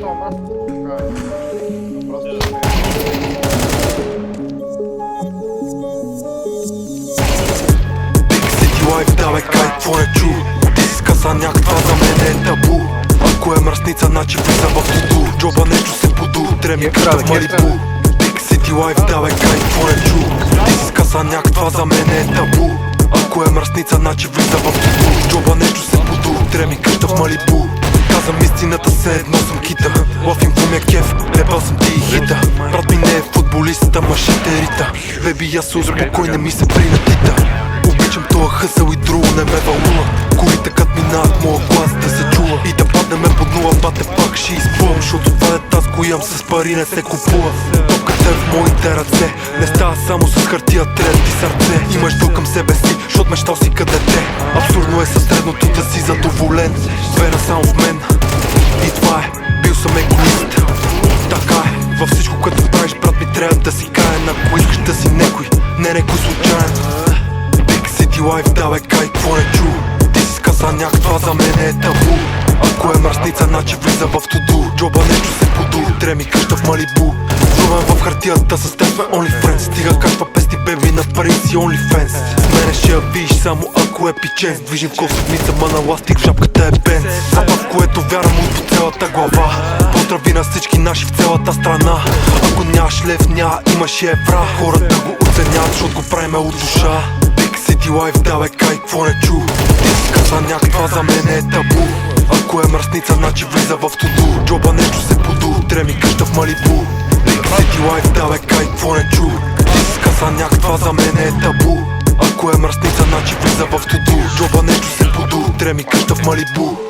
дома. Просто City Life, давай кай, какво не чу? Ти си сказаняк, това за мен е табу. Ако е мръсница, значи влиза в туду. Джоба нещо се буду, треми къща в Малибу. Big City Life, давай кай, какво не чу? Ти си сказаняк, това за мен е табу. Ако е мръсница, значи влиза в туду. Джоба нещо се буду, треми къща в Малибу. Казвам истината, се едно съм кита. Лафим по мя кеф, лепал съм ти и хита. Брат ми не е футболист, ама ще рита. Беби, аз се успокой, не ми се принатита. Обичам тоя хъсъл и друго не ме вълнува. Колите кът минават, моя глас да се чува. И да паднеме под нула, бате пак ще изплувам. Защото това е аз го ям, с пари не се купува. Топката е в моите ръце, не става само с хартия, трябва ти сърце. Имаш дълг към себе си, защото мечтал си къде те. Абсурдно е със средното да си задоволен. Вера само в мен, и това е, бил съм егоист. Така е, във всичко което правиш, брат ми, трябва да си каен. Ако искаш да си некой, не некой случайен. Big City Life, давай кай, какво не чу? Ти си сказаняк, това за мен е табу. Ако е мръсница, значи влиза в туду. Джоба нещо се буду, треми къща в Малибу. Влюбен в хартията, с теб сме OnlyFriends. Стига качва пести, беби, на пари си OnlyFans. С мене ще я видиш само ако е пиченс. Движим кол седмица, ма на ластик, в шапката е бенц. Запад, в което вярвам от по цялата глава. Поздрави на всички наши в цялата страна. Ако нямаш лев, няма, имаш и евра. Хората го оценяват, защото го правиме от душа. Big City Life, давай кай, какво не чу? Ти си казаняк, това за мен е табу. Ако е мръсница, значи влиза в туду. Джоба нещо се буду, треми къща в Малибу. Big City Life, давай кай, какво не чу? Ти си казаняк, това за мен е табу. Ако е мръсница, значи влиза в туду. Джоба нещо се буду, треми къща в Малибу.